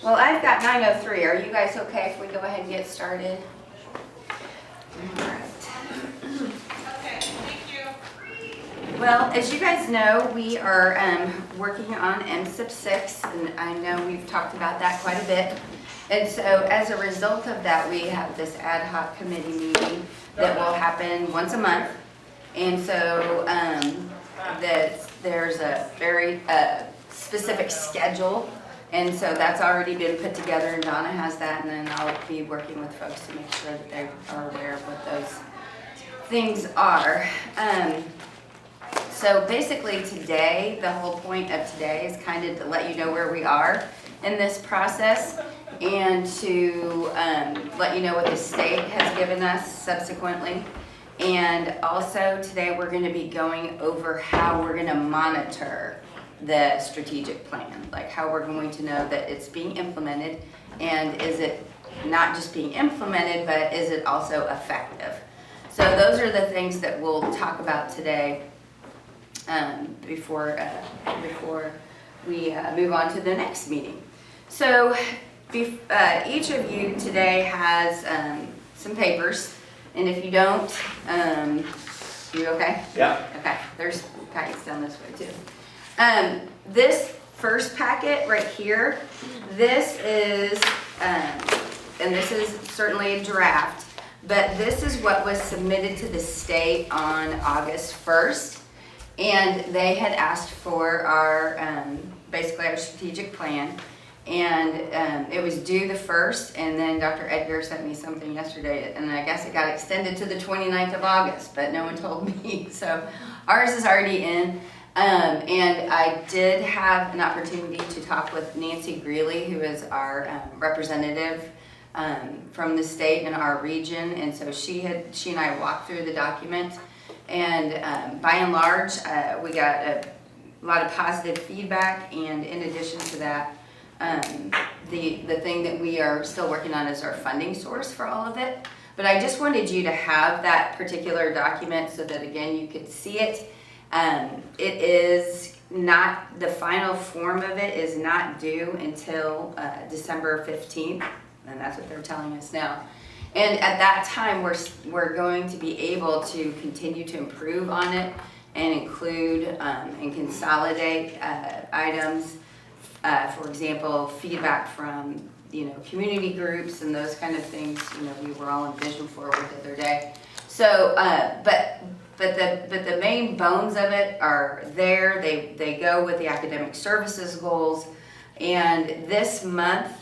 Well, I've got 9:03. Are you guys okay if we go ahead and get started? All right. Okay, thank you. Well, as you guys know, we are working on MSIP 6, and I know we've talked about that quite a bit. And so as a result of that, we have this ad hoc committee meeting that will happen once a month. And so there's a very specific schedule. And so that's already been put together, and Donna has that, and then I'll be working with folks to make sure that they are aware of what those things are. So basically today, the whole point of today is kind of to let you know where we are in this process and to let you know what the state has given us subsequently. And also today we're going to be going over how we're going to monitor the strategic plan, like how we're going to know that it's being implemented, and is it not just being implemented, but is it also effective? So those are the things that we'll talk about today before we move on to the next meeting. So each of you today has some papers, and if you don't, you okay? Yeah. Okay, there's packets down this way too. This first packet right here, this is, and this is certainly a draft, but this is what was submitted to the state on August 1st. And they had asked for our, basically our strategic plan. And it was due the 1st, and then Dr. Edgar sent me something yesterday, and I guess it got extended to the 29th of August, but no one told me. So ours is already in. And I did have an opportunity to talk with Nancy Greeley, who is our representative from the state in our region. And so she and I walked through the document, and by and large, we got a lot of positive feedback. And in addition to that, the thing that we are still working on is our funding source for all of it. But I just wanted you to have that particular document so that, again, you could see it. It is not, the final form of it is not due until December 15th, and that's what they're telling us now. And at that time, we're going to be able to continue to improve on it and include and consolidate items. For example, feedback from community groups and those kind of things. We were all in Vision Forward the other day. So, but the main bones of it are there. They go with the academic services goals. And this month,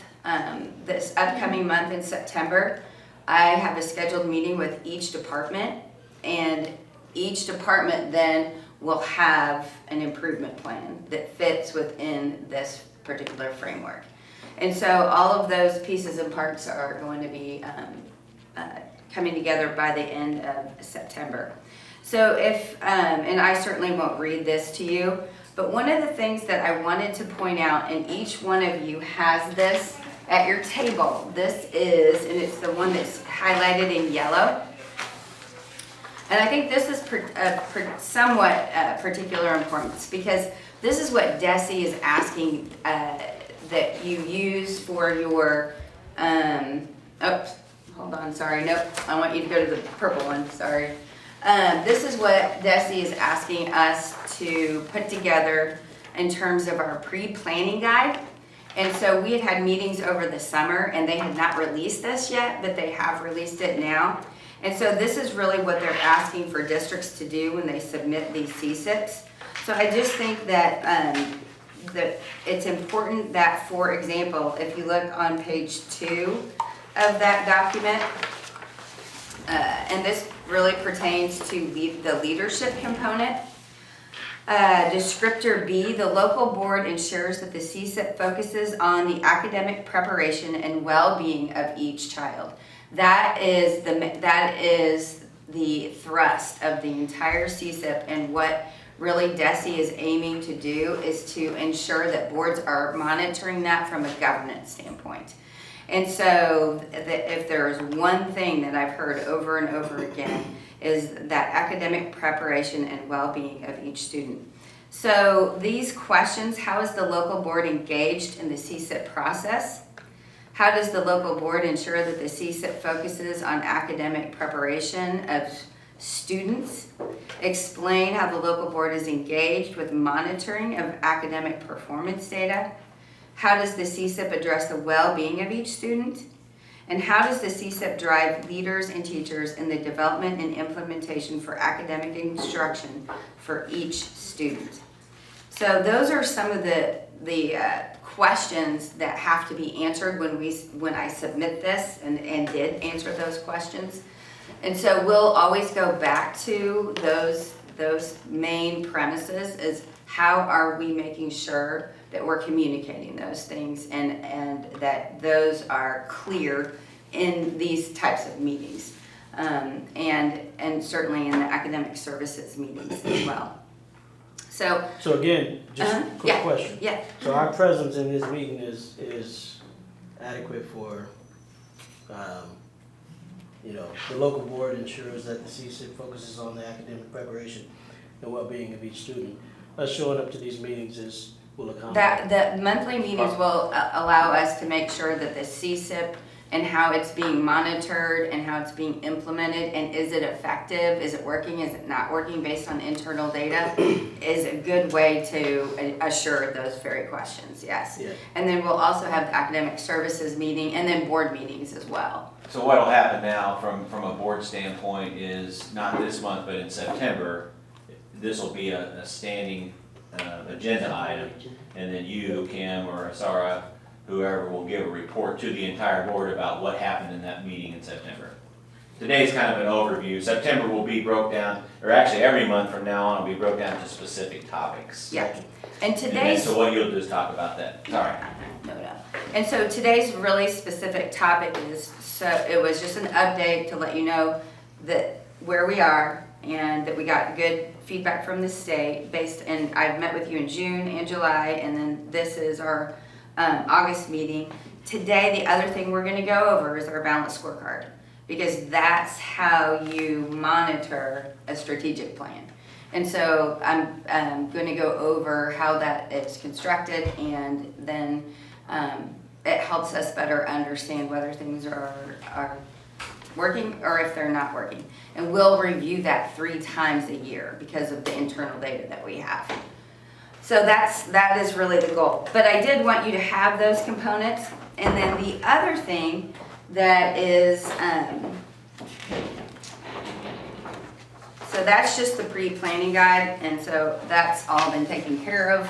this upcoming month in September, I have a scheduled meeting with each department, and each department then will have an improvement plan that fits within this particular framework. And so all of those pieces and parts are going to be coming together by the end of September. So if, and I certainly won't read this to you, but one of the things that I wanted to point out, and each one of you has this at your table. This is, and it's the one that's highlighted in yellow. And I think this is somewhat particular importance, because this is what DESE is asking that you use for your, oops, hold on, sorry, nope, I want you to go to the purple one, sorry. This is what DESE is asking us to put together in terms of our pre-planning guide. And so we had meetings over the summer, and they had not released this yet, but they have released it now. And so this is really what they're asking for districts to do when they submit these CSIPs. So I just think that that it's important that, for example, if you look on page 2 of that document, and this really pertains to the leadership component. Descriptor B, the local board ensures that the CSIP focuses on the academic preparation and well-being of each child. That is the thrust of the entire CSIP, and what really DESE is aiming to do is to ensure that boards are monitoring that from a governance standpoint. And so if there's one thing that I've heard over and over again is that academic preparation and well-being of each student. So these questions, how is the local board engaged in the CSIP process? How does the local board ensure that the CSIP focuses on academic preparation of students? Explain how the local board is engaged with monitoring of academic performance data. How does the CSIP address the well-being of each student? And how does the CSIP drive leaders and teachers in the development and implementation for academic instruction for each student? So those are some of the questions that have to be answered when I submit this, and did answer those questions. And so we'll always go back to those main premises, is how are we making sure that we're communicating those things and that those are clear in these types of meetings, and certainly in the academic services meetings as well. So again, just a quick question. Yeah. So our presence in this meeting is adequate for, the local board ensures that the CSIP focuses on the academic preparation and well-being of each student. Us showing up to these meetings will accommodate. The monthly meetings will allow us to make sure that the CSIP and how it's being monitored and how it's being implemented, and is it effective, is it working, is it not working based on internal data, is a good way to assure those very questions, yes. Yeah. And then we'll also have the academic services meeting and then board meetings as well. So what'll happen now from a board standpoint is, not this month, but in September, this will be a standing agenda item, and then you, Kim, or Sarah, whoever, will give a report to the entire board about what happened in that meeting in September. Today's kind of an overview. September will be broke down, or actually every month from now on will be broke down to specific topics. Yeah. And then, today's... so what you'll do is talk about that. Sorry. No. And so today's really specific topic is, so it was just an update to let you know that where we are, and that we got good feedback from the state and I've met with you in June and July, and then this is our August meeting. Today, the other thing we're going to go over is our balanced scorecard, because that's how you monitor a strategic plan. And so I'm going to go over how that is constructed, and then it helps us better understand whether things are working or if they're not working. And we'll review that 3 times a year because of the internal data that we have. So that is really the goal. But I did want you to have those components. And then the other thing that is, so that's just the pre-planning guide. And so that's all been taken care of.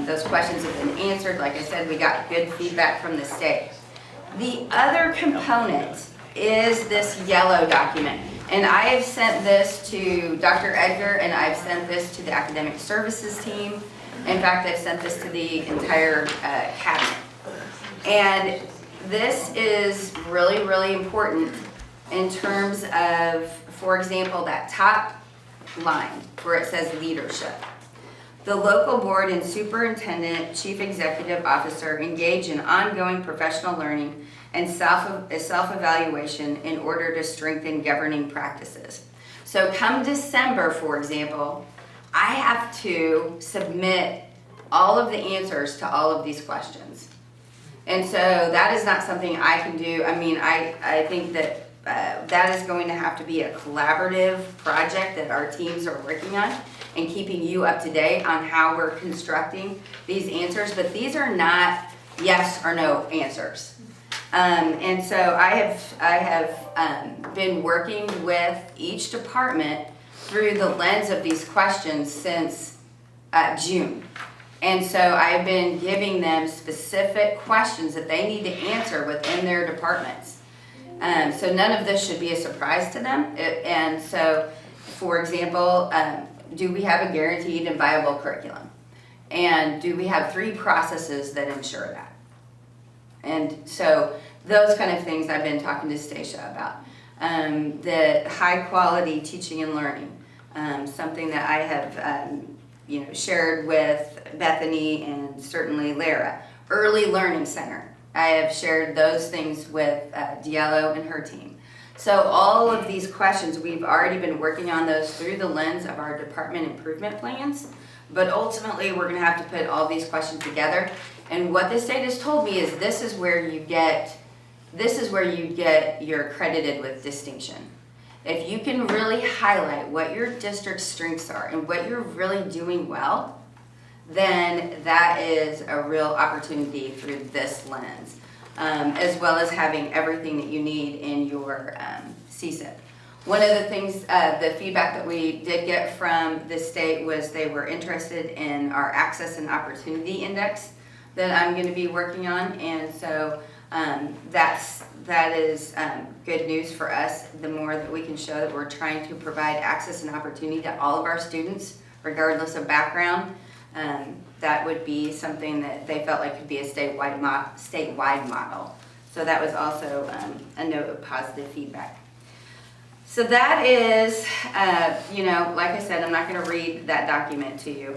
Those questions have been answered. Like I said, we got good feedback from the state. The other component is this yellow document. And I have sent this to Dr. Edgar, and I've sent this to the academic services team. In fact, I've sent this to the entire cabinet. And this is really, really important in terms of, for example, that top line where it says leadership. The local board and superintendent, chief executive officer engage in ongoing professional learning and self-evaluation in order to strengthen governing practices. So come December, for example, I have to submit all of the answers to all of these questions. And so that is not something I can do. I mean, I think that that is going to have to be a collaborative project that our teams are working on, and keeping you up to date on how we're constructing these answers. But these are not yes or no answers. And so I have been working with each department through the lens of these questions since June. And so I've been giving them specific questions that they need to answer within their departments. So none of this should be a surprise to them. And so, for example, do we have a guaranteed and viable curriculum? And do we have 3 processes that ensure that? And so those kind of things I've been talking to Stacia about. The high quality teaching and learning, something that I have shared with Bethany and certainly Lara. Early Learning Center, I have shared those things with Diallo and her team. So all of these questions, we've already been working on those through the lens of our department improvement plans, but ultimately we're going to have to put all these questions together And what the state has told me is this is where you get you're accredited with distinction. If you can really highlight what your district's strengths are and what you're really doing well, then that is a real opportunity through this lens, as well as having everything that you need in your CSIP. One of the things, the feedback that we did get from the state was they were interested in our Access and Opportunity Index that I'm going to be working on, and so that is good news for us. The more that we can show that we're trying to provide access and opportunity to all of our students, regardless of background, that would be something that they felt like could be a statewide model. So that was also a note of positive feedback. So that is, like I said, I'm not going to read that document to you.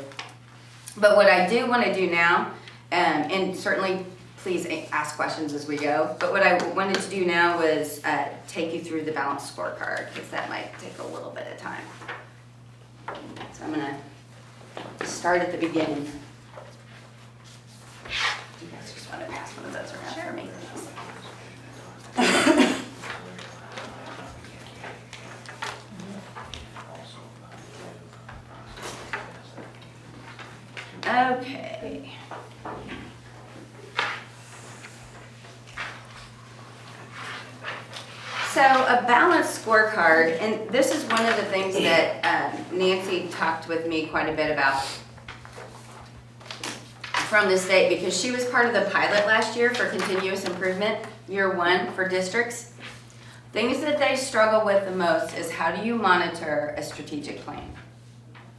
But what I do want to do now, and certainly please ask questions as we go, but what I wanted to do now was take you through the balanced scorecard, because that might take a little bit of time. So I'm going to start at the beginning. You guys just want to pass one of those around for me? Okay. So a balanced scorecard, and this is one of the things that Nancy talked with me quite a bit about from the state, because she was part of the pilot last year for continuous improvement, year 1 for districts. Things that they struggle with the most is how do you monitor a strategic plan?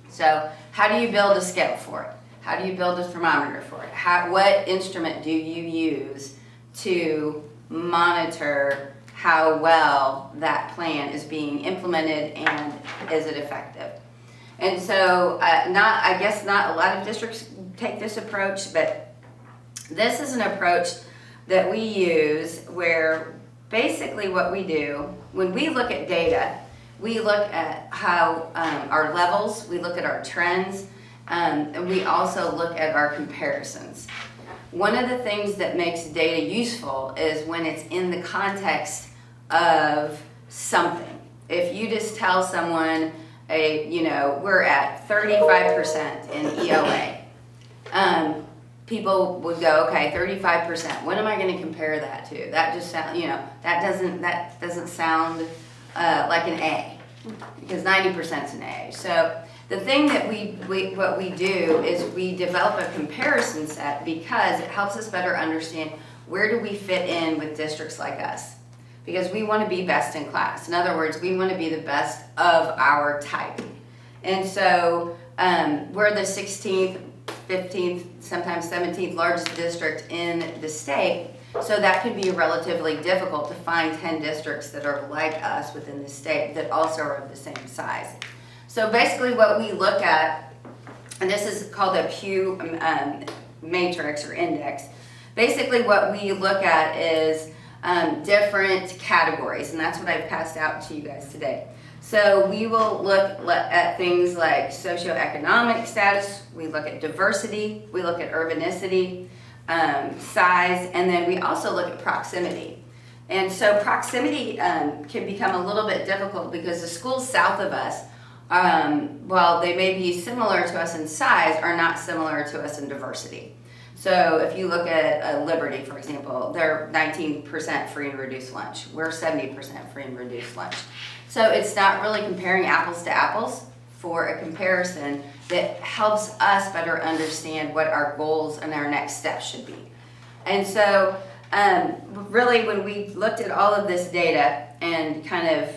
So how do you build a scale for it? How do you build a thermometer for it? What instrument do you use to monitor how well that plan is being implemented and is it effective? And so I guess not a lot of districts take this approach, but this is an approach that we use where basically what we do, when we look at data, we look at how our levels, we look at our trends, and we also look at our comparisons. One of the things that makes data useful is when it's in the context of something. If you just tell someone, we're at 35% in ELA, people would go, okay, 35%. What am I going to compare that to? That just sound, that doesn't sound like an A, because 90% is an A. So the thing that what we do is we develop a comparison set because it helps us better understand where do we fit in with districts like us. Because we want to be best in class. In other words, we want to be the best of our type. And so we're the 16th, 15th, sometimes 17th largest district in the state. So that could be relatively difficult to find 10 districts that are like us within the state that also are of the same size. So basically what we look at, and this is called a Pew matrix or index. Basically what we look at is different categories, and that's what I've passed out to you guys today. So we will look at things like socioeconomic status, we look at diversity, we look at urbanicity, size, and then we also look at proximity. And so proximity can become a little bit difficult because the schools south of us, while they may be similar to us in size, are not similar to us in diversity. So if you look at Liberty, for example, they're 19% free and reduced lunch. We're 70% free and reduced lunch. So it's not really comparing apples to apples for a comparison that helps us better understand what our goals and our next steps should be. And so really when we looked at all of this data and kind of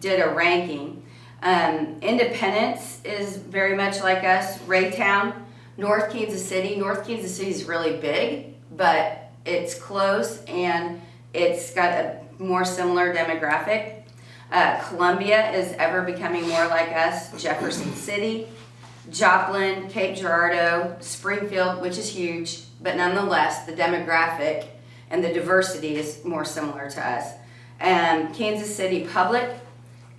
did a ranking, Independence is very much like us, Raytown, North Kansas City. North Kansas City is really big, but it's close and it's got a more similar demographic. Columbia is ever becoming more like us. Jefferson City, Joplin, Cape Girardeau, Springfield, which is huge, but nonetheless, the demographic and the diversity is more similar to us. Kansas City Public,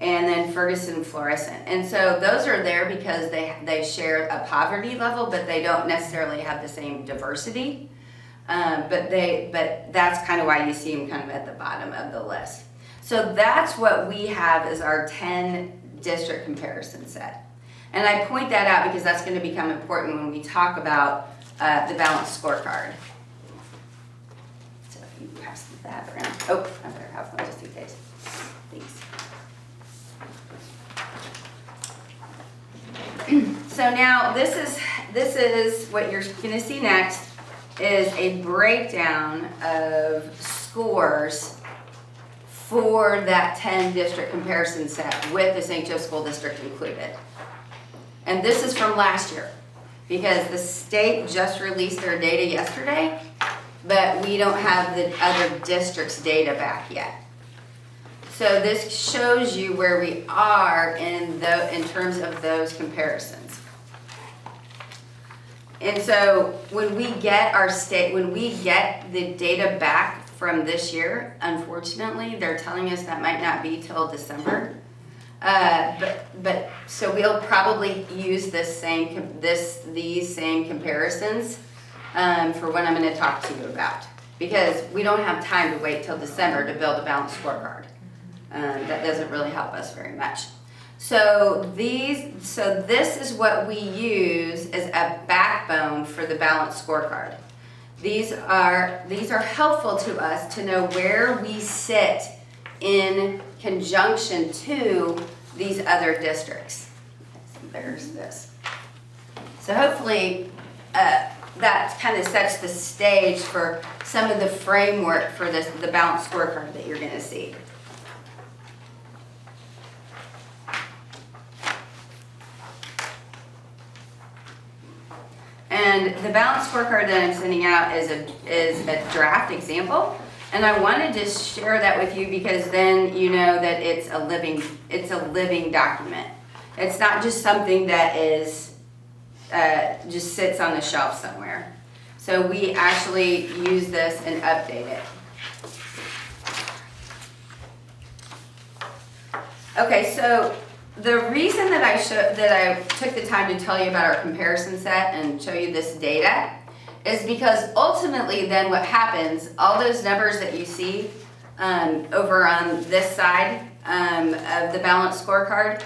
and then Ferguson Florissant. And so those are there because they share a poverty level, but they don't necessarily have the same diversity. But that's kind of why you see them kind of at the bottom of the list. So that's what we have as our 10 district comparison set. And I point that out because that's going to become important when we talk about the balanced scorecard. So if you pass that around. Oh, I better have one just in case. Thanks. So now this is what you're going to see next is a breakdown of scores for that 10 district comparison set with the St. Joe School District included. And this is from last year because the state just released their data yesterday, but we don't have the other districts' data back yet. So this shows you where we are in terms of those comparisons. And so when we get the data back from this year, unfortunately, they're telling us that might not be till December. But so we'll probably use these same comparisons for what I'm going to talk to you about, because we don't have time to wait till December to build a balanced scorecard. That doesn't really help us very much. So this is what we use as a backbone for the balanced scorecard. These are helpful to us to know where we sit in conjunction to these other districts. So there's this. So hopefully that kind of sets the stage for some of the framework for the balanced scorecard that you're going to see. And the balanced scorecard that I'm sending out is a draft example. And I wanted to share that with you because then you know that it's a living document. It's not just something that is just sits on the shelf somewhere. So we actually use this and update it. Okay, so the reason that I took the time to tell you about our comparison set and show you this data is because ultimately then what happens, all those numbers that you see over on this side of the balanced scorecard,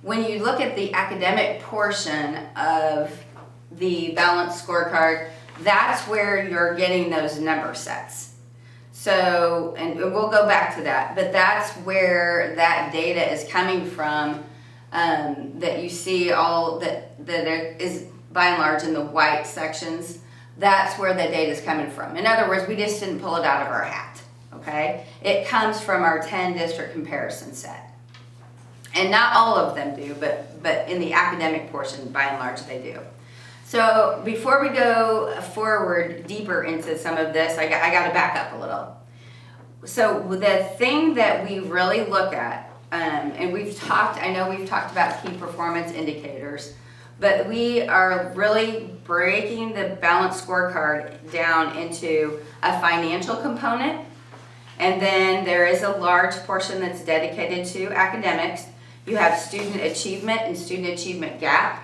when you look at the academic portion of the balanced scorecard, that's where you're getting those number sets. So, and we'll go back to that, but that's where that data is coming from, that you see all that is by and large in the white sections. That's where the data is coming from. In other words, we just didn't pull it out of our hat, okay? It comes from our 10 district comparison set. And not all of them do, but in the academic portion, by and large, they do. So before we go forward deeper into some of this, I got to back up a little. So the thing that we really look at, and I know we've talked about key performance indicators, but we are really breaking the balanced scorecard down into a financial component, and then there is a large portion that's dedicated to academics. You have student achievement and student achievement gap,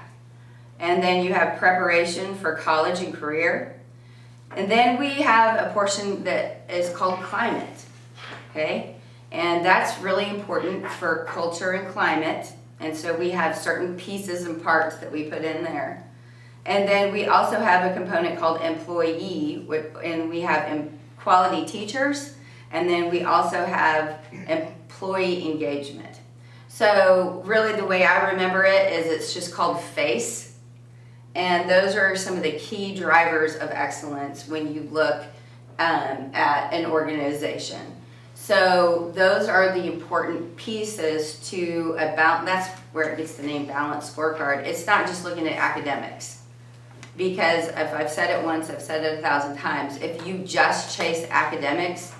and then you have preparation for college and career, and then we have a portion that is called climate, okay? And that's really important for culture and climate. And so we have certain pieces and parts that we put in there. And then we also have a component called employee, and we have quality teachers, and then we also have employee engagement. So really the way I remember it is it's just called FACE. And those are some of the key drivers of excellence when you look at an organization. So those are the important pieces that's where it gets the name balanced scorecard. It's not just looking at academics. Because if I've said it once, I've said it 1,000 times, if you just chase academics,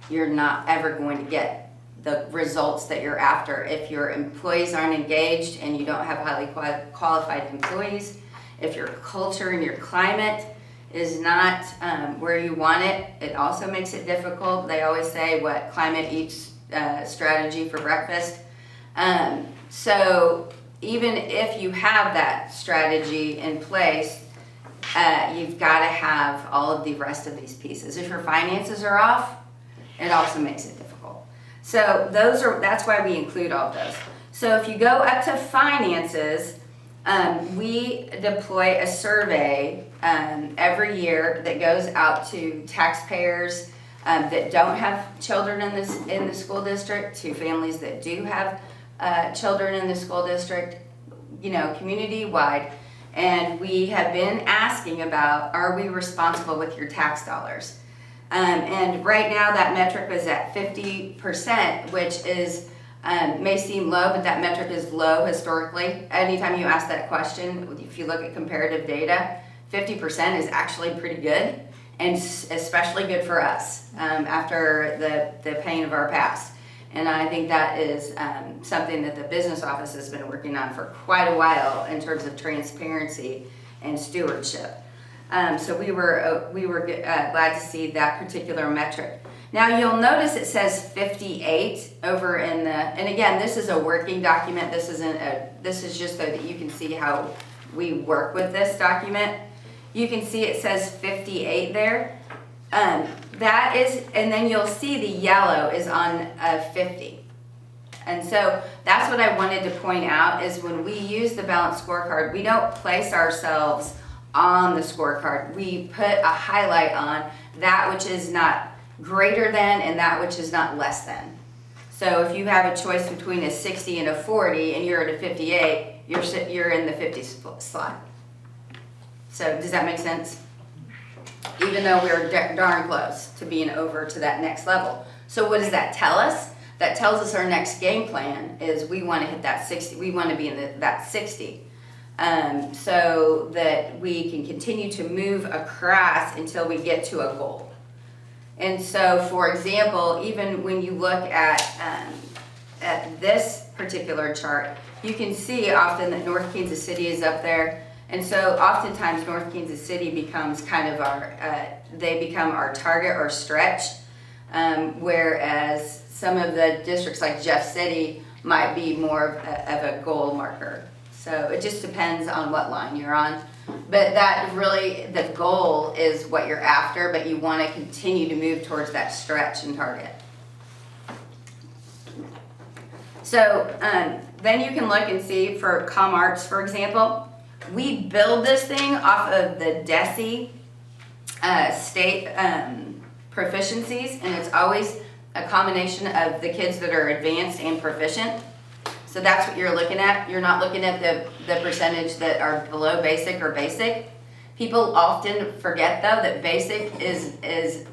you're not ever going to get the results that you're after. If your employees aren't engaged and you don't have highly qualified employees, if your culture and your climate is not where you want it, it also makes it difficult. They always say climate eats strategy for breakfast. So even if you have that strategy in place, you've got to have all of the rest of these pieces. If your finances are off, it also makes it difficult. So that's why we include all of those. So if you go up to finances, we deploy a survey every year that goes out to taxpayers that don't have children in the school district, to families that do have children in the school district, community-wide. And we have been asking about, are we responsible with your tax dollars? And right now that metric is at 50%, which is may seem low, but that metric is low historically. Anytime you ask that question, if you look at comparative data, 50% is actually pretty good, and especially good for us after the pain of our past. And I think that is something that the business office has been working on for quite a while in terms of transparency and stewardship. So we were glad to see that particular metric. Now you'll notice it says 58 over in and again, this is a working document. This is just so that you can see how we work with this document. You can see it says 58 there. That is, and then you'll see the yellow is on 50. And so that's what I wanted to point out, is when we use the balanced scorecard, we don't place ourselves on the scorecard. We put a highlight on that which is not greater than and that which is not less than. So if you have a choice between a 60 and a 40 and you're at a 58, you're in the 50 slot. So does that make sense? Even though we're darn close to being over to that next level. So what does that tell us? That tells us our next game plan is we want to hit that 60. We want to be in that 60. So that we can continue to move across until we get to a goal. And so, for example, even when you look at this particular chart, you can see often that North Kansas City is up there. And so oftentimes North Kansas City becomes kind of they become our target or stretch, whereas some of the districts like Jeff City might be more of a goal marker. So it just depends on what line you're on. But that really, the goal is what you're after, but you want to continue to move towards that stretch and target. So then you can look and see for ComArts, for example, we build this thing off of the DESE state proficiencies, and it's always a combination of the kids that are advanced and proficient. So that's what you're looking at. You're not looking at the percentage that are below basic or basic. People often forget though that basic is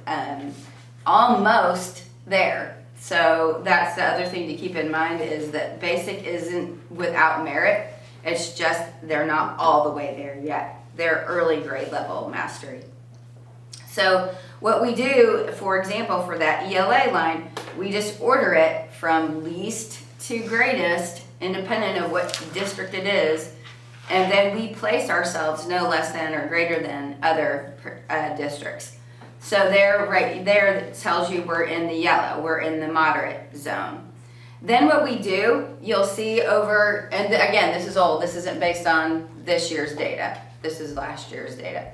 almost there. So that's the other thing to keep in mind, is that basic isn't without merit. It's just they're not all the way there yet. They're early grade level mastery. So what we do, for example, for that ELA line, we just order it from least to greatest, independent of what district it is, and then we place ourselves no less than or greater than other districts. So there, right there, that tells you we're in the yellow, we're in the moderate zone. Then what we do, you'll see over, and again, this is old, this isn't based on this year's data, this is last year's data.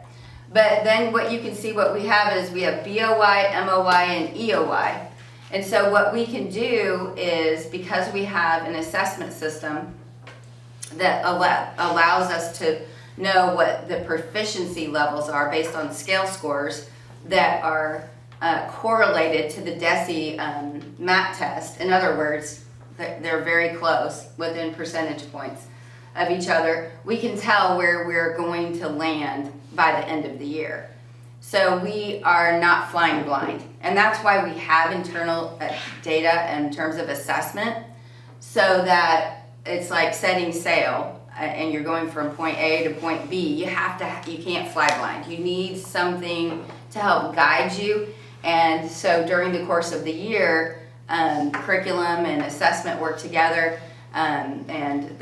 But then what you can see, what we have is we have BOY, MOY, and EOY. And so what we can do is, because we have an assessment system that allows us to know what the proficiency levels are based on scale scores that are correlated to the DESE MAP test. In other words, they're very close within percentage points of each other. We can tell where we're going to land by the end of the year. So we are not flying blind. And that's why we have internal data in terms of assessment, so that it's like setting sail and you're going from point A to point B. You can't fly blind. You need something to help guide you. And so during the course of the year, curriculum and assessment work together, and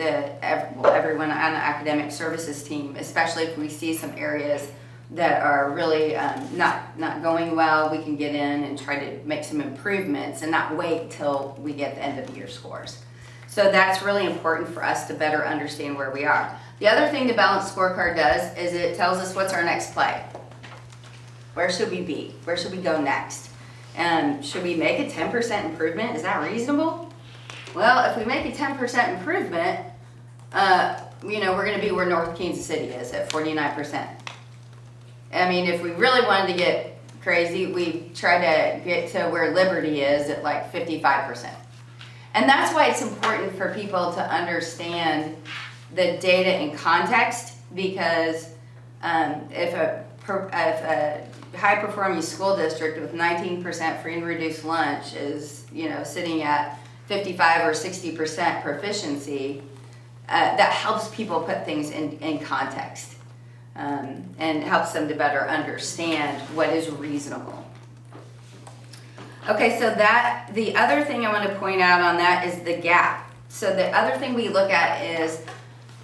everyone on the academic services team, especially if we see some areas that are really not going well, we can get in and try to make some improvements and not wait till we get the end of the year scores. So that's really important for us to better understand where we are. The other thing the balanced scorecard does is it tells us what's our next play. Where should we be? Where should we go next? Should we make a 10% improvement? Is that reasonable? Well, if we make a 10% improvement, we're gonna be where North Kansas City is at 49%. I mean, if we really wanted to get crazy, we try to get to where Liberty is at like 55%. And that's why it's important for people to understand the data in context, because if a high-performing school district with 19% free and reduced lunch is, sitting at 55 or 60% proficiency, that helps people put things in context. And helps them to better understand what is reasonable. Okay, so the other thing I want to point out on that is the gap. So the other thing we look at is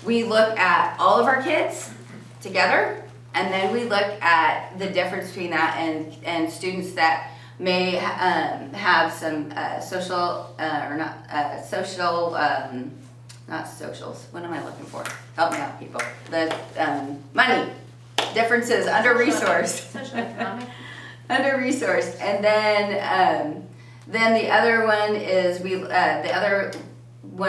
we look at all of our kids together, and then we look at the difference between that and students that may have some not socials. What am I looking for? Help me out, people. The money differences, under-resourced. Socioeconomic. Under-resourced, and then the other one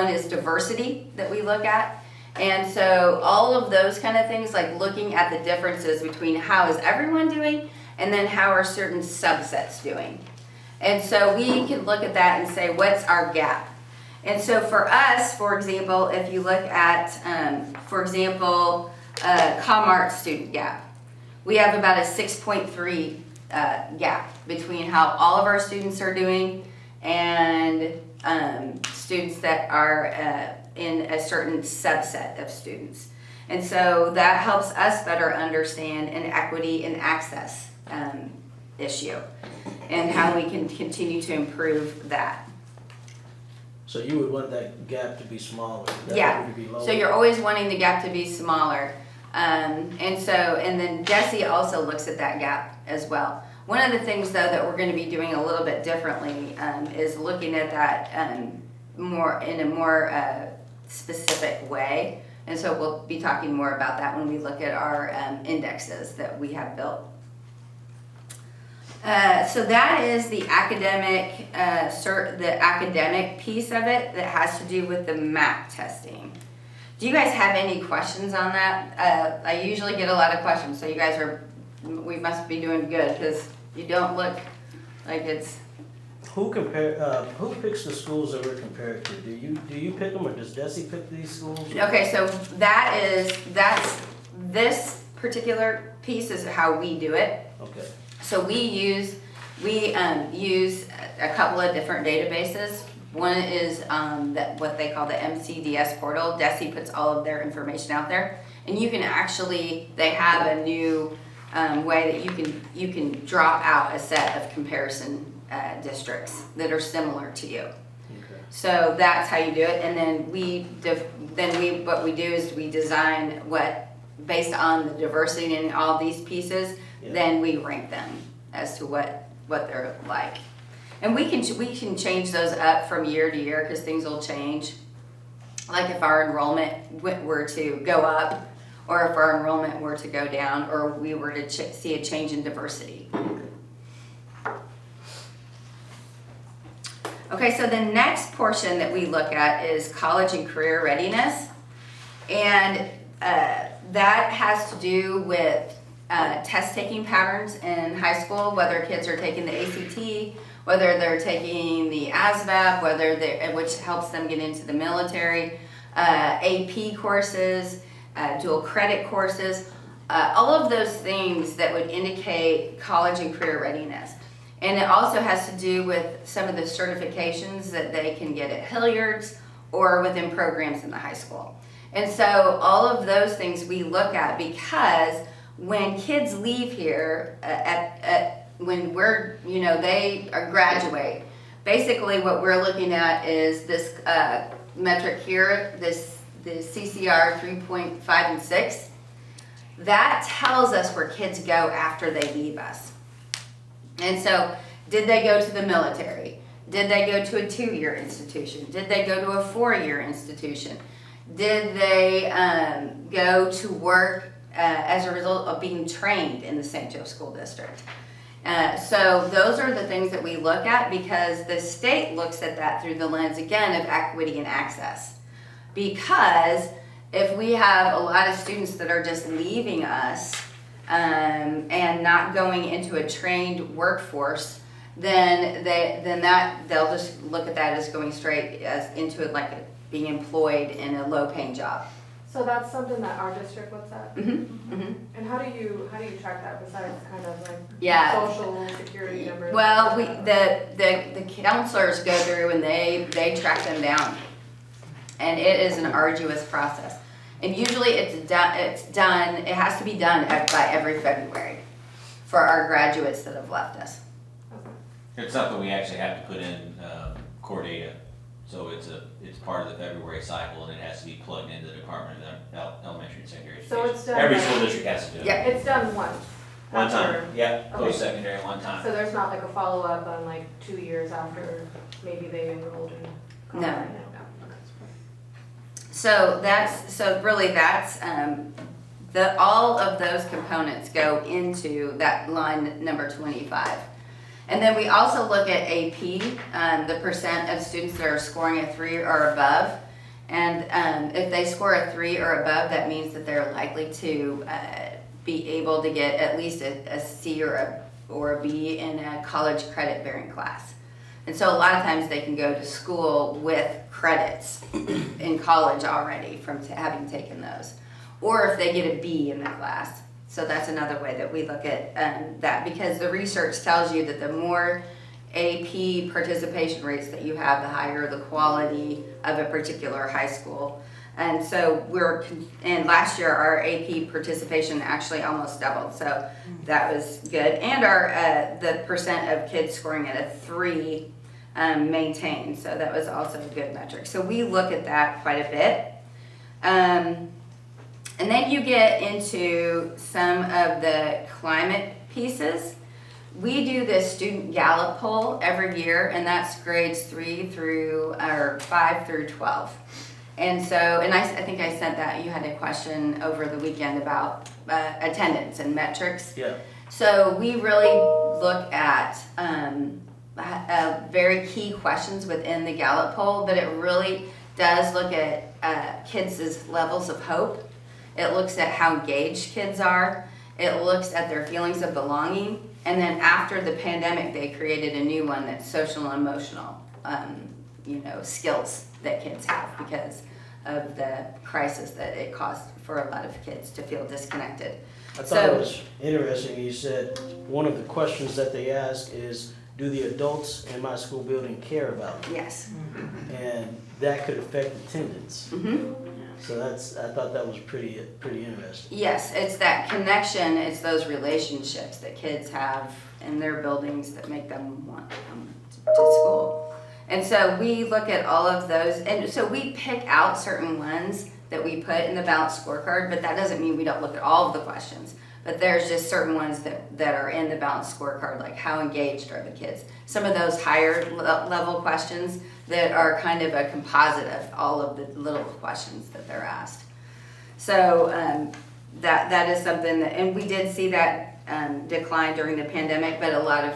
is diversity that we look at, and so all of those kind of things, like looking at the differences between how is everyone doing, and then how are certain subsets doing, and so we can look at that and say what's our gap. And so for us, for example, if you look at, ComArt student gap, we have about a 6.3 gap between how all of our students are doing and students that are in a certain subset of students. And so that helps us better understand an equity and access issue and how we can continue to improve that. So you would want that gap to be smaller? That Yeah, would be lower. so you're always wanting the gap to be smaller. And then Jesse also looks at that gap as well. One of the things though that we're gonna be doing a little bit differently is looking at that in a more specific way. And so we'll be talking more about that when we look at our indexes that we have built. So that is the academic piece of it that has to do with the MAP testing. Do you guys have any questions on that? I usually get a lot of questions, so you guys we must be doing good because you don't look like it's. Who picks the schools that we're compared to? Do you pick them, or does Desi pick these schools? Okay, so this particular piece is how we do it. Okay. So we use a couple of different databases. One is what they call the MCDS portal. Desi puts all of their information out there, and you can they have a new way that you can drop out a set of comparison districts that are similar to you. Okay. So that's how you do it, and then what we do is we design based on the diversity in all these pieces. Yeah. Then we rank them as to what they're like. And we can change those up from year to year because things will change. Like if our enrollment were to go up, or if our enrollment were to go down, or we were to see a change in diversity. Okay, so the next portion that we look at is college and career readiness. And that has to do with test taking patterns in high school, whether kids are taking the ACT, whether they're taking the ASVAB, which helps them get into the military, AP courses, dual credit courses, all of those things that would indicate college and career readiness. And it also has to do with some of the certifications that they can get at Hilliard's or within programs in the high school. And so all of those things we look at, because when kids leave here when they graduate, basically what we're looking at is this metric here, the CCR 3.5 and 6. That tells us where kids go after they leave us. And so, did they go to the military? Did they go to a 2-year institution? Did they go to a 4-year institution? Did they go to work as a result of being trained in the St. Joe School District? So those are the things that we look at, because the state looks at that through the lens, again, of equity and access. Because if we have a lot of students that are just leaving us and not going into a trained workforce, then they'll just look at that as going straight into it, like being employed in a low-paying job. So that's something that our district looks at? Mm-hmm, mm-hmm. And how do you track that besides kind of like Yeah. social security numbers? Well, the counselors go through and they track them down, and it is an arduous process. And usually it has to be done by every February for our graduates that have left us. It's something we actually have to put in core data. So it's part of the February cycle, and it has to be plugged into the Department of Elementary and Secondary Education. So it's done Every like- school district has to do it. Yeah. It's done once? One after- time, yeah, Okay. post-secondary one time. So there's not like a follow-up on like 2 years after maybe they enrolled in college? No. So that's all of those components go into that line number 25. And then we also look at AP, the percent of students that are scoring a 3 or above. And if they score a 3 or above, that means that they're likely to be able to get at least a C or a B in a college credit bearing class. And so a lot of times they can go to school with credits in college already from having taken those. Or if they get a B in the class. So that's another way that we look at that, because the research tells you that the more AP participation rates that you have, the higher the quality of a particular high school. And so and last year our AP participation actually almost doubled, so that was good. And the percent of kids scoring at a 3 maintained, so that was also a good metric. So we look at that quite a bit. And then you get into some of the climate pieces. We do this student Gallup poll every year, and that's grades 5 through 12. And so, I think I sent that, you had a question over the weekend about attendance and metrics. Yeah. So we really look at very key questions within the Gallup poll, but it really does look at kids' levels of hope. It looks at how engaged kids are. It looks at their feelings of belonging. And then after the pandemic, they created a new one that's social and emotional, skills that kids have because of the crisis that it caused for a lot of kids to feel disconnected. I thought it was interesting, you said one of the questions that they ask is, do the adults in my school building care about me? Yes. And that could affect attendance. Mm-hmm. So I thought that was pretty interesting. Yes, it's that connection, it's those relationships that kids have in their buildings that make them want to come to school. And so we look at all of those, and so we pick out certain ones that we put in the balanced scorecard, but that doesn't mean we don't look at all of the questions. But there's just certain ones that are in the balanced scorecard, like how engaged are the kids? Some of those higher level questions that are kind of a composite of all of the little questions that they're asked. So that is something that, and we did see that decline during the pandemic, but a lot of,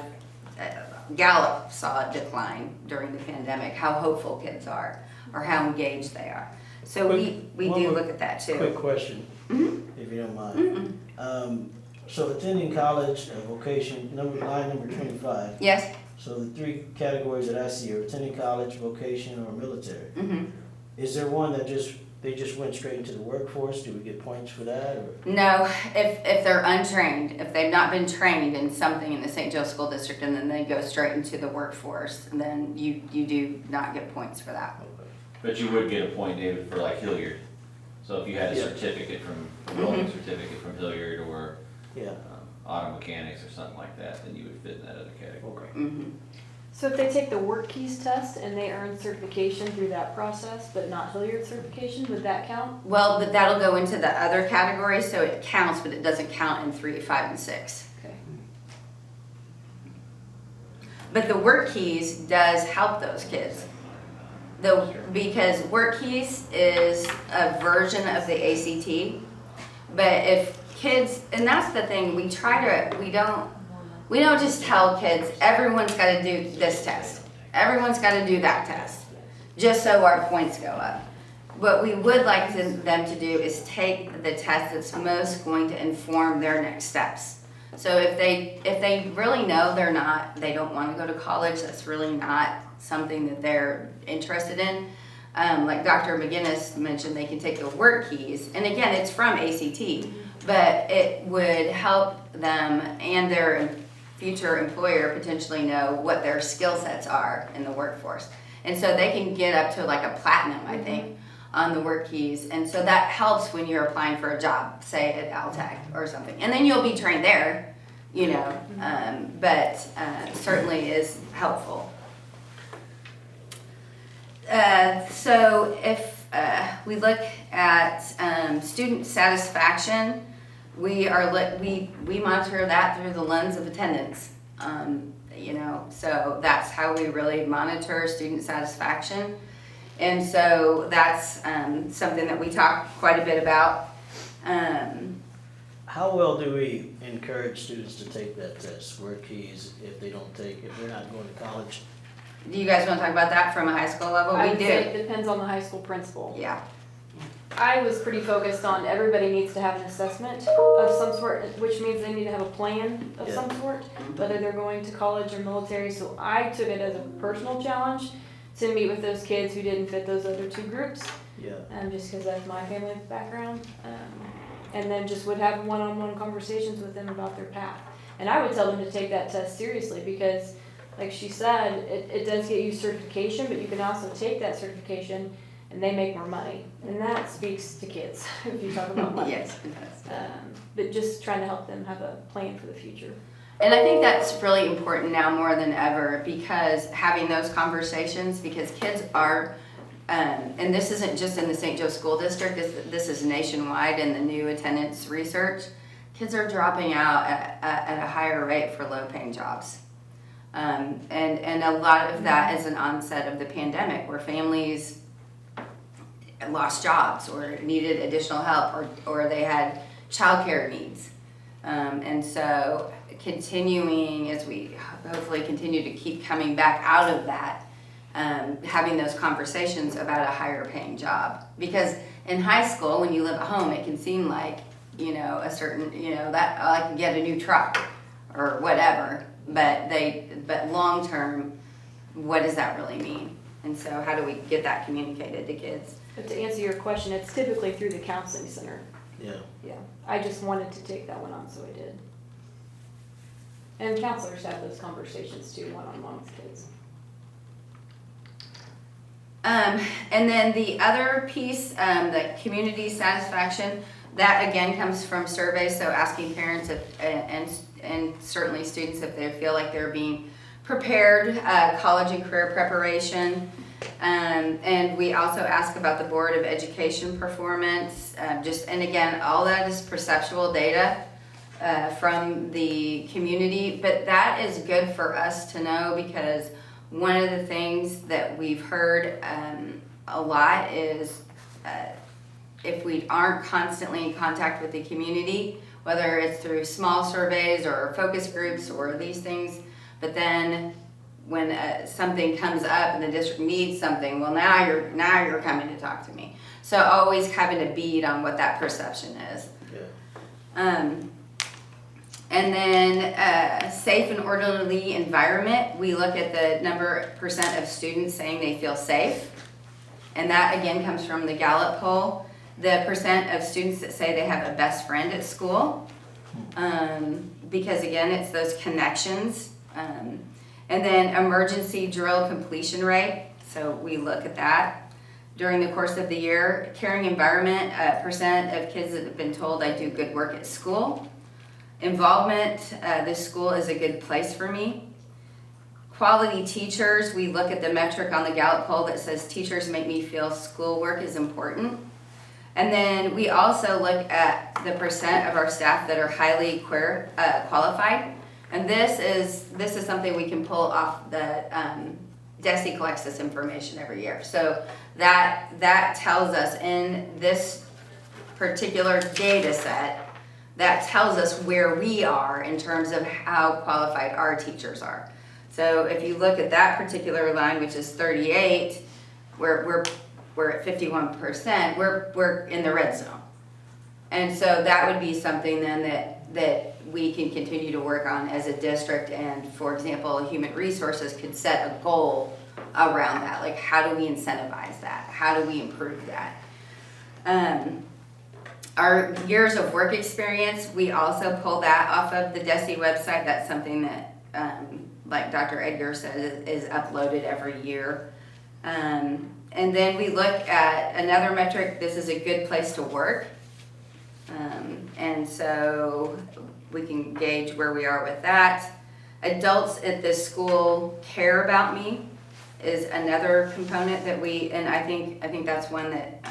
Gallup saw it decline during the pandemic, how hopeful kids are or how engaged they are. So we do look at that too. Quick question, if you don't mind. So attending college, vocation, line number 25. Yes. So the 3 categories that I see are attending college, vocation, or military. Mm-hmm. Is there one that they just went straight into the workforce? Do we get points for that? Or? No, if they're untrained, if they've not been trained in something in the St. Joe School District and then they go straight into the workforce, then you do not get points for that. Okay. But you would get a point, David, for like Hilliard. So if you had a certificate a welding certificate from Hilliard or Yeah. auto mechanics or something like that, then you would fit in that other category. Okay. Mm-hmm. So if they take the work keys test and they earn certification through that process, but not Hilliard certification, would that count? Well, but that'll go into the other category, so it counts, but it doesn't count in 3, 5, and 6. Okay. But the work keys does help those kids. Because work keys is a version of the ACT. But if kids, and that's the thing, we don't just tell kids, everyone's gotta do this test. Everyone's gotta do that test, just so our points go up. What we would like them to do is take the test that's most going to inform their next steps. So if they really know they don't want to go to college, that's really not something that they're interested in. Like Dr. McGinnis mentioned, they can take the work keys, and again, it's from ACT, but it would help them and their future employer potentially know what their skill sets are in the workforce. And so they can get up to like a platinum, I think, on the work keys. And so that helps when you're applying for a job, say at Altech or something. And then you'll be trained there, but certainly is helpful. So if we look at student satisfaction, we monitor that through the lens of attendance. So that's how we really monitor student satisfaction. And so that's something that we talk quite a bit about. How well do we encourage students to take that test, work keys, if they're not going to college? Do you guys want to talk about that from a high school level? I We would do. say it depends on the high school principal. Yeah. I was pretty focused on everybody needs to have an assessment of some sort, which means they need to have a plan of some sort, whether they're going to college or military. So I took it as a personal challenge to meet with those kids who didn't fit those other two groups. Yeah. Just because that's my family background. And then just would have one-on-one conversations with them about their path. And I would tell them to take that test seriously because, like she said, it does get you certification, but you can also take that certification and they make more money. And that speaks to kids, if you talk about money. Yes, it does. But just trying to help them have a plan for the future. And I think that's really important now more than ever because having those conversations, because kids are, and this isn't just in the St. Joe School District, this is nationwide in the new attendance research, kids are dropping out at a higher rate for low-paying jobs. And a lot of that is an onset of the pandemic where families lost jobs or needed additional help or they had childcare needs. And so continuing as we hopefully continue to keep coming back out of that, having those conversations about a higher paying job. Because in high school, when you live at home, it can seem like, a certain, that I can get a new truck or whatever. But long term, what does that really mean? And so how do we get that communicated to kids? But to answer your question, it's typically through the counseling center. Yeah. Yeah, I just wanted to take that one on, so I did. And counselors have those conversations too, one-on-one with kids. And then the other piece, the community satisfaction, that again comes from surveys, so asking parents and certainly students if they feel like they're being prepared, college and career preparation. And we also ask about the Board of Education performance, and again, all that is perceptual data from the community, but that is good for us to know because one of the things that we've heard a lot is if we aren't constantly in contact with the community, whether it's through small surveys or focus groups or these things, but then when something comes up and the district needs something, well now you're coming to talk to me. So always having a bead on what that perception is. Yeah. And then safe and orderly environment, we look at the % of students saying they feel safe. And that again comes from the Gallup poll. The % of students that say they have a best friend at school. Because again, it's those connections. And then emergency drill completion rate, so we look at that. During the course of the year, caring environment, % of kids that have been told I do good work at school. Involvement, this school is a good place for me. Quality teachers, we look at the metric on the Gallup poll that says teachers make me feel schoolwork is important. And then we also look at the percent of our staff that are highly qualified. And this is something we can pull off the, DESE collects this information every year. So that tells us in this particular data set, that tells us where we are in terms of how qualified our teachers are. So if you look at that particular line, which is 38, we're at 51%, we're in the red zone. And so that would be something then that we can continue to work on as a district, and for example, human resources could set a goal around that. Like, how do we incentivize that? How do we improve that? Our years of work experience, we also pull that off of the DESE website. That's something that, like Dr. Edgar said, is uploaded every year. And then we look at another metric. This is a good place to work. And so we can gauge where we are with that. Adults at this school care about me is another component that we, and I think that's one that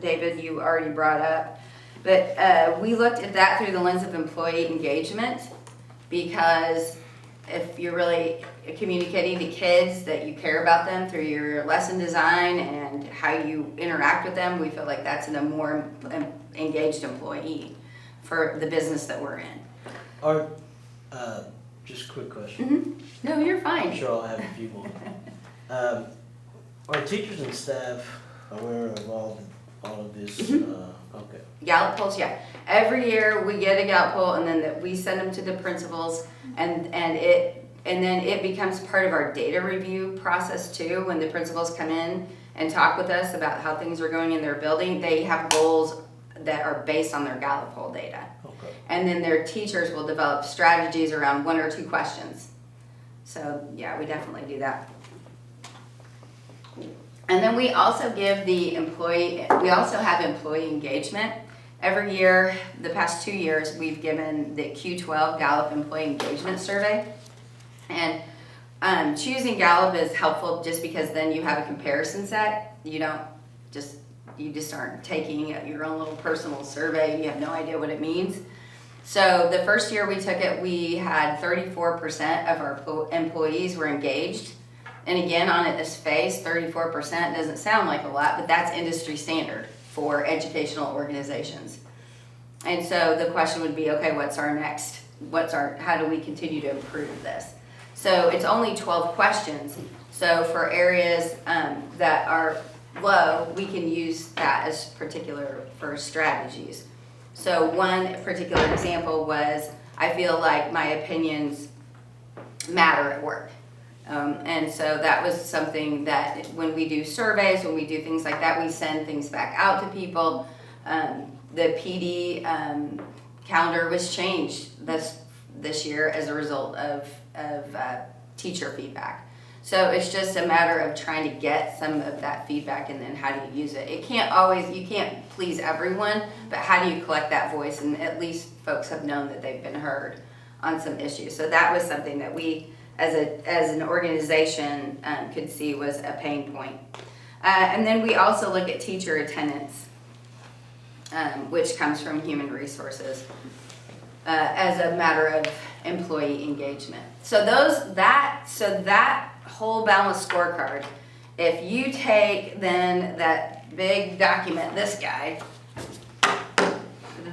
David, you already brought up. But we looked at that through the lens of employee engagement, because if you're really communicating to kids that you care about them through your lesson design and how you interact with them, we feel like that's a more engaged employee for the business that we're in. Or, just a quick question. No, you're I'm fine. sure I'll have a few more. Are teachers and staff aware of all of this? Okay. Gallup polls, yeah. Every year we get a Gallup poll, and then we send them to the principals, and then it becomes part of our data review process too. When the principals come in and talk with us about how things are going in their building, they have goals that are based on their Gallup poll data. Okay. And then their teachers will develop strategies around 1 or 2 questions. So yeah, we definitely do that. And then we also give we also have employee engagement. Every year, the past 2 years, we've given the Q12 Gallup Employee Engagement Survey. And choosing Gallup is helpful just because then you have a comparison set. You just aren't taking your own little personal survey. You have no idea what it means. So the first year we took it, we had 34% of our employees were engaged. And again, on its face, 34% doesn't sound like a lot, but that's industry standard for educational organizations. And so the question would be, okay, what's our next? How do we continue to improve this? So it's only 12 questions. So for areas that are low, we can use that as particular for strategies. So one particular example was, I feel like my opinions matter at work. And so that was something that when we do surveys, when we do things like that, we send things back out to people. The PD calendar was changed this year as a result of teacher feedback. So it's just a matter of trying to get some of that feedback, and then how do you use it. You can't please everyone, but how do you collect that voice, and at least folks have known that they've been heard on some issues. So that was something that we, as an organization, could see was a pain point. And then we also look at teacher attendance, which comes from human resources, as a matter of employee engagement. So that whole balanced scorecard, if you take then that big document, this guy,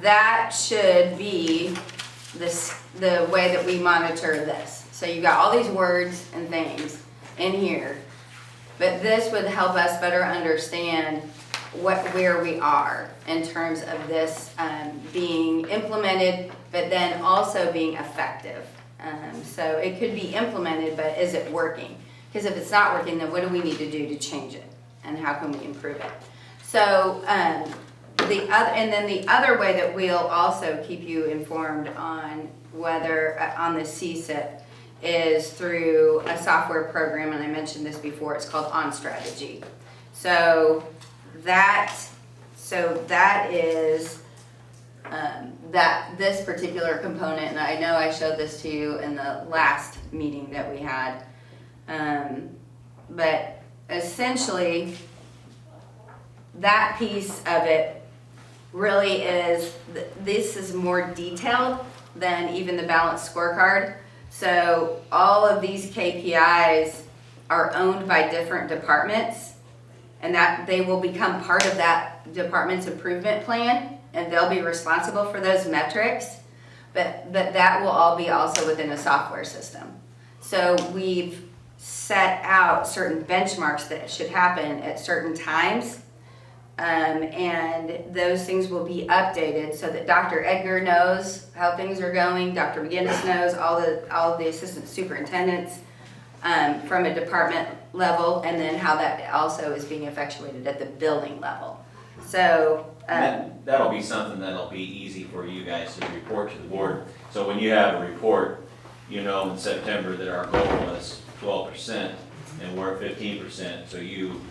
that should be the way that we monitor this. So you've got all these words and things in here, but this would help us better understand where we are in terms of this being implemented, but then also being effective. So it could be implemented, but is it working? Because if it's not working, then what do we need to do to change it? And how can we improve it? So the other way that we'll also keep you informed on whether on the CSIP is through a software program, and I mentioned this before, it's called On Strategy. So that is this particular component, and I know I showed this to you in the last meeting that we had, but essentially, that piece of it really is, this is more detailed than even the balanced scorecard. So all of these KPIs are owned by different departments, and that they will become part of that department's improvement plan, and they'll be responsible for those metrics, but that will all be also within a software system. So we've set out certain benchmarks that should happen at certain times, and those things will be updated so that Dr. Edgar knows how things are going, Dr. McGinnis knows, all of the assistant superintendents from a department level, and then how that also is being effectuated at the building level. So that'll be something that'll be easy for you guys to report to the board. So when you have a report, you know in September that our goal was 12% and we're at 15%, so you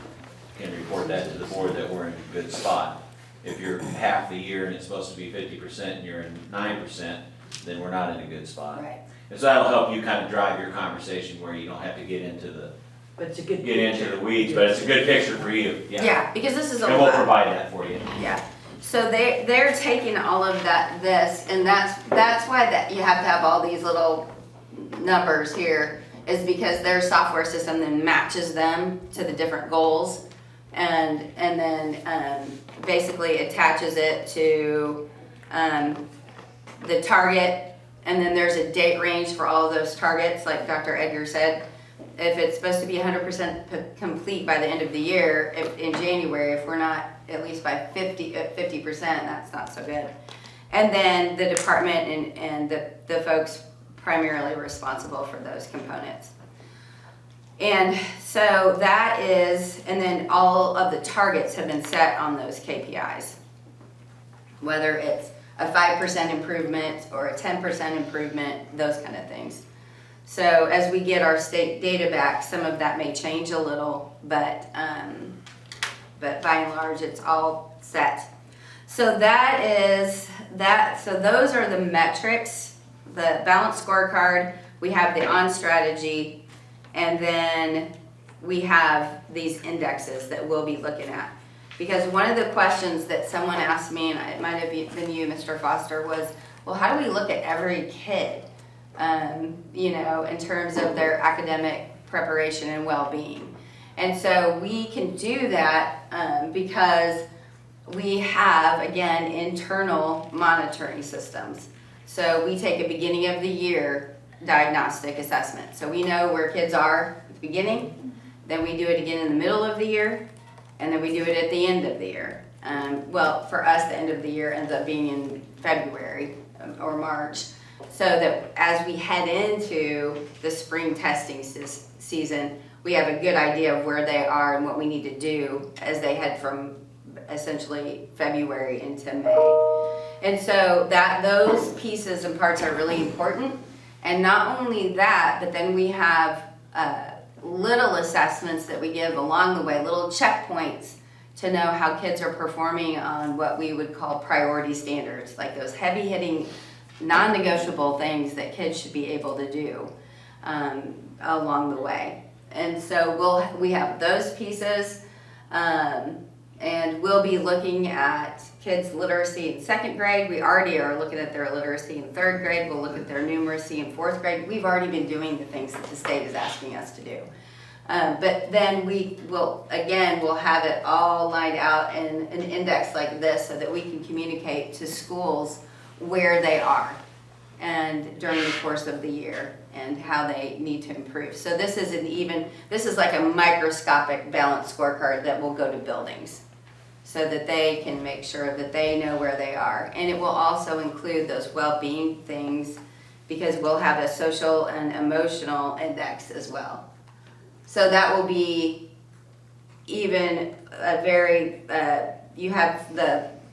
can report that to the board that we're in a good spot. If you're half the year and it's supposed to be 50% and you're in 9%, then we're not in a good spot. right. And so that'll help you kind of drive your conversation where you don't have to get into the weeds, but it's a good picture for you. Yeah, because this is a And we'll lot. provide that for you. Yeah, so they're taking all of this, and that's why that you have to have all these little numbers here, is because their software system then matches them to the different goals, and then basically attaches it to the target, and then there's a date range for all of those targets, like Dr. Edgar said. If it's supposed to be 100% complete by the end of the year, in January, if we're not at least by 50%, that's not so good. And then the department and the folks primarily responsible for those components. And so that is, and then all of the targets have been set on those KPIs. Whether it's a 5% improvement or a 10% improvement, those kind of things. So as we get our state data back, some of that may change a little, but by and large, it's all set. So that is that. So those are the metrics, the balanced scorecard. We have the on strategy, and then we have these indexes that we'll be looking at. Because one of the questions that someone asked me, and it might have been you, Mr. Foster, was, well, how do we look at every kid? In terms of their academic preparation and well-being. And so we can do that because we have, again, internal monitoring systems. So we take a beginning of the year diagnostic assessment. So we know where kids are at the beginning, then we do it again in the middle of the year, and then we do it at the end of the year. Well, for us, the end of the year ends up being in February or March. So that as we head into the spring testing season, we have a good idea of where they are and what we need to do as they head from essentially February into May. And so those pieces and parts are really important. And not only that, but then we have little assessments that we give along the way, little checkpoints to know how kids are performing on what we would call priority standards, like those heavy-hitting non-negotiable things that kids should be able to do along the way. And so we have those pieces, and we'll be looking at kids' literacy in second grade. We already are looking at their literacy in third grade. We'll look at their numeracy in fourth grade. We've already been doing the things that the state is asking us to do. But then we'll have it all lined out in an index like this so that we can communicate to schools where they are and during the course of the year and how they need to improve. So this is like a microscopic balanced scorecard that will go to buildings so that they can make sure that they know where they are. And it will also include those well-being things because we'll have a social and emotional index as well. So that will be even a very, you have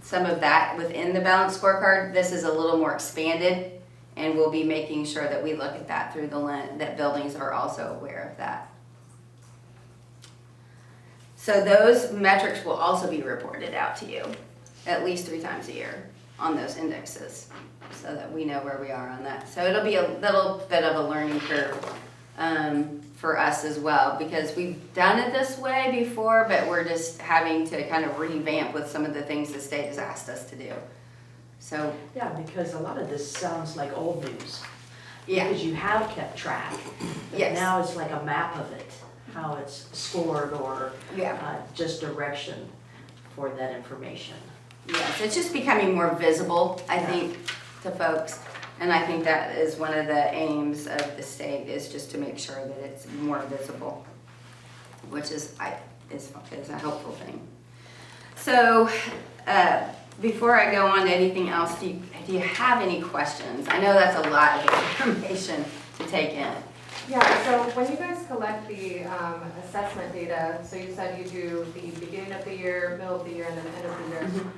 some of that within the balanced scorecard. This is a little more expanded, and we'll be making sure that we look at that through the lens, that buildings are also aware of that. So those metrics will also be reported out to you at least 3 times a year. on those indexes so that we know where we are on that. So it'll be a little bit of a learning curve for us as well, because we've done it this way before, but we're just having to kind of revamp with some of the things the state has asked us to do. So, Yeah, because a lot of this sounds like old news. yeah, Because you have kept track. But Yes. now it's like a map of it, how it's scored or yeah. just direction for that information. Yes, it's just becoming more visible, I think, to folks. And I think that is one of the aims of the state, is just to make sure that it's more visible, which is a helpful thing. So, before I go on to anything else, do you have any questions? I know that's a lot of information to take in. Yeah, so when you guys collect the assessment data, so you said you do the beginning of the year, middle of the year, and then the end of the year.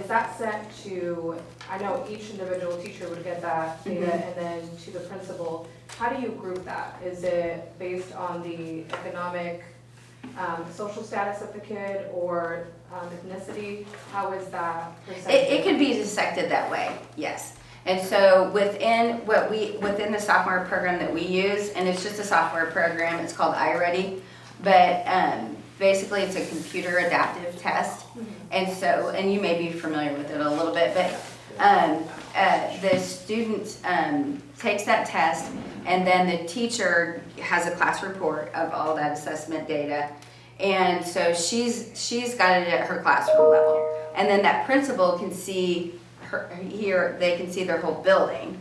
Is that sent to, I know each individual teacher would get that data, and then to the principal. How do you group that? Is it based on the economic, social status of the kid, or ethnicity? How is that presented? It could be dissected that way, yes. And so within the sophomore program that we use, and it's just a software program, it's called iReady, but basically it's a computer adaptive test. And you may be familiar with it a little bit, but the student takes that test, and then the teacher has a class report of all that assessment data. And so she's got it at her classroom level. And then that principal can see they can see their whole building.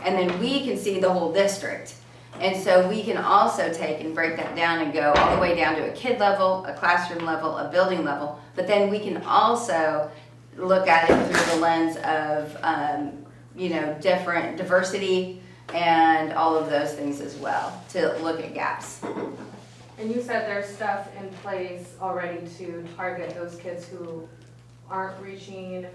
And then we can see the whole district. And so we can also take and break that down and go all the way down to a kid level, a classroom level, a building level. But then we can also look at it through the lens of, different diversity and all of those things as well, to look at gaps. And you said there's stuff in place already to target those kids who aren't reaching.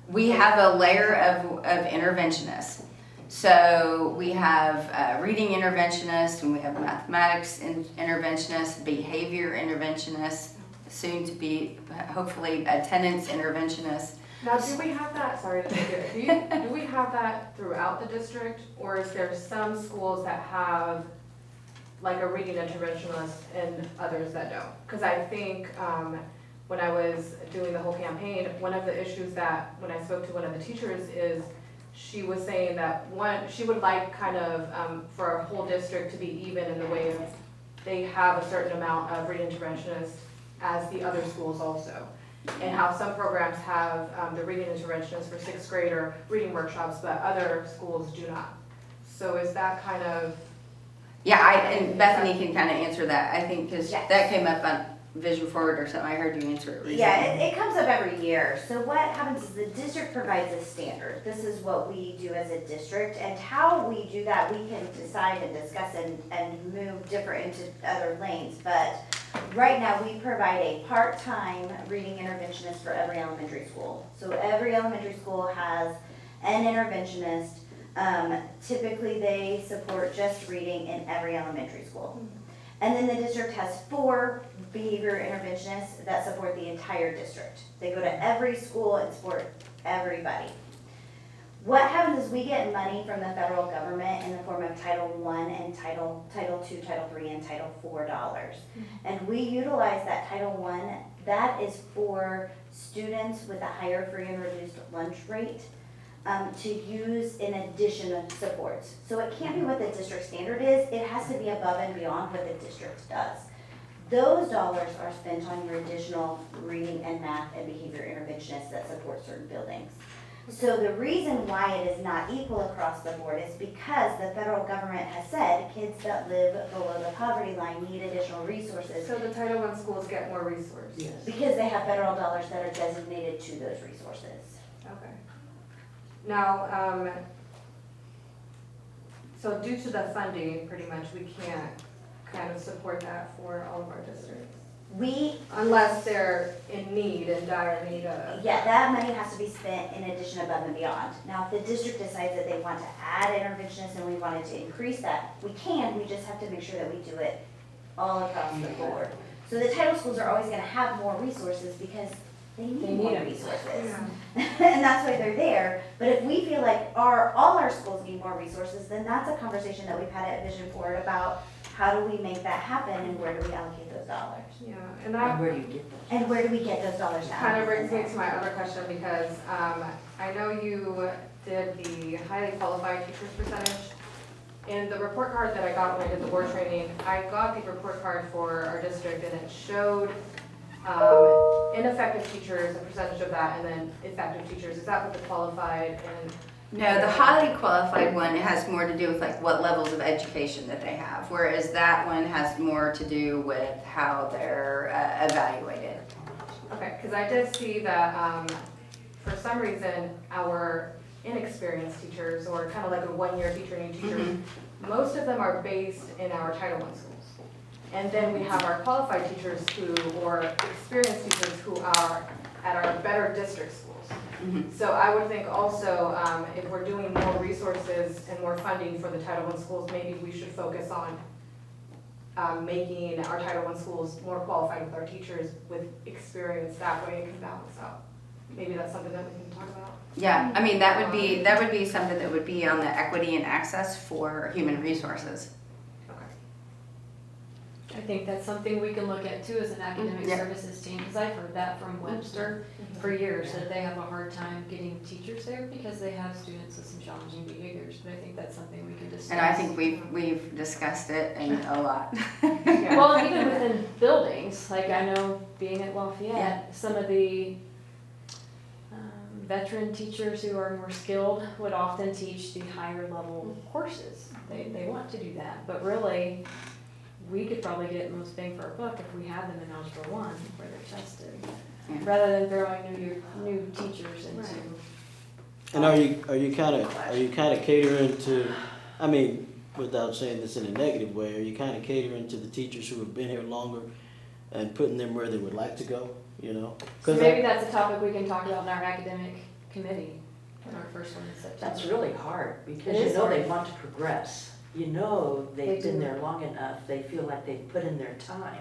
We have a layer of interventionists. So we have reading interventionists, and we have mathematics interventionists, behavior interventionists, soon to be hopefully attendance interventionists. Now, do we have that, sorry to take it, do we have that throughout the district, or is there some schools that have like a reading interventionist and others that don't? Because I think when I was doing the whole campaign, one of the issues that when I spoke to one of the teachers is she was saying that she would like kind of for a whole district to be even in the way of they have a certain amount of reading interventionists as the other schools also. And how some programs have the reading interventionists for 6th grade or reading workshops, but other schools do not. So is that kind of... Yeah, and Bethany can kind of answer that, I think, because Yes. that came up on Vision Forward or something. I heard you answer it recently. Yeah, it comes up every year. So what happens is the district provides a standard. This is what we do as a district, and how we do that, we can decide and discuss and move different into other lanes. But right now, we provide a part-time reading interventionist for every elementary school. So every elementary school has an interventionist. Typically, they support just reading in every elementary school. And then the district has 4 behavior interventionists that support the entire district. They go to every school and support everybody. What happens is we get money from the federal government in the form of Title I and Title II, Title III, and Title IV dollars. And we utilize that Title I, that is for students with a higher free and reduced lunch rate, to use in addition to supports. So it can't be what the district standard is, it has to be above and beyond what the district does. Those dollars are spent on your additional reading and math and behavior interventionists that support certain buildings. So the reason why it is not equal across the board is because the federal government has said kids that live below the poverty line need additional resources. So the Title I schools get more resources? Yes. Because they have federal dollars that are designated to those resources. Okay. Now, so due to the funding, pretty much, we can't kind of support that for all of our districts? Unless they're in need, in dire need of. Yeah, that money has to be spent in addition above and beyond. Now, if the district decides that they want to add interventionists and we wanted to increase that, we can, we just have to make sure that we do it all across the board. So the title schools are always gonna have more resources because they They need need more them. resources. And that's why they're there. But if we feel like all our schools need more resources, then that's a conversation that we've had at Vision Board about how do we make that happen and where do we allocate those dollars? Yeah, and And that where do you get those? And where do we get those dollars to kind of allocate brings me them to my other question because I know you did the highly qualified teachers percentage. In the report card that I got when I did the board training, I got the report card for our district and it showed ineffective teachers, a percentage of that, and then effective teachers. Is that what the qualified and? No, the highly qualified one, it has more to do with like what levels of education that they have, whereas that one has more to do with how they're evaluated. Okay, because I did see that for some reason, our inexperienced teachers, or kind of like a one-year teacher, new teacher, most of them are based in our Title I schools. And then we have our qualified teachers or experienced teachers who are at our better district schools. So I would think also, if we're doing more resources and more funding for the Title I schools, maybe we should focus on making our Title I schools more qualified with our teachers with experience. That way it can balance out. Maybe that's something that we can talk about. Yeah, I mean, that would be something that would be on the equity and access for human resources. I think that's something we can look at too as an academic Yeah. services team, because I've heard that from Webster for years, that they have a hard time getting teachers there because they have students with some challenging behaviors, but I think that's something we can discuss. And I think we've discussed it and a lot. Yeah. Well, even within buildings, like I know being at Lafayette, some of the veteran teachers who are more skilled would often teach the higher level courses. They want to do that, but really, we could probably get most bang for our buck if we had them in Algebra 1 where they're tested, Yeah. rather than throwing new teachers into. And are you kind of catering to, I mean, without saying this in a negative way, are you kind of catering to the teachers who have been here longer and putting them where they would like to go, you know? So maybe that's a topic we can talk about in our academic committee, in our first one in September. That's really hard, because It you is know they hard. want to progress. You know they've They been do. there long enough, they feel like they've put in their time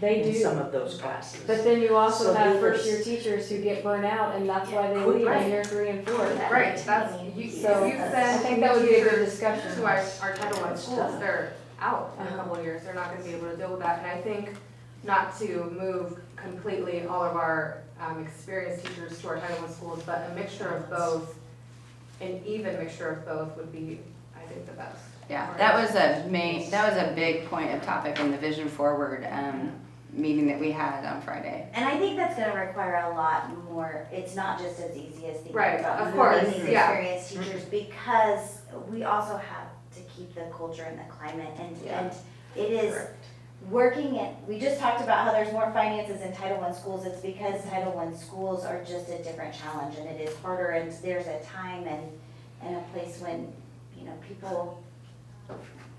They in do. some of those classes. But then you also So have who first is- year teachers who get burnt out, and that's why they Right. leave in year 3 and 4. Right, that's, you So, you I send think that would be a good teachers discussion. to our Title I schools, they're out in a Uh-huh. couple of years, they're not gonna be able to deal with that. And I think not to move completely all of our experienced teachers to our Title I schools, but a mixture of both, an even mixture of both would be, I think, the best. Yeah, that was a big point of topic in the Vision Forward meeting that we had on Friday. And I think that's gonna require a lot more, it's not just as easy as thinking Right, about of course, moving these yeah. experienced teachers, because we also have to keep the culture and the climate, and it is working in, we just talked about how there's more finances in Title I schools, it's because Title I schools are just a different challenge, and it is harder, and there's a time and a place when, you know, people.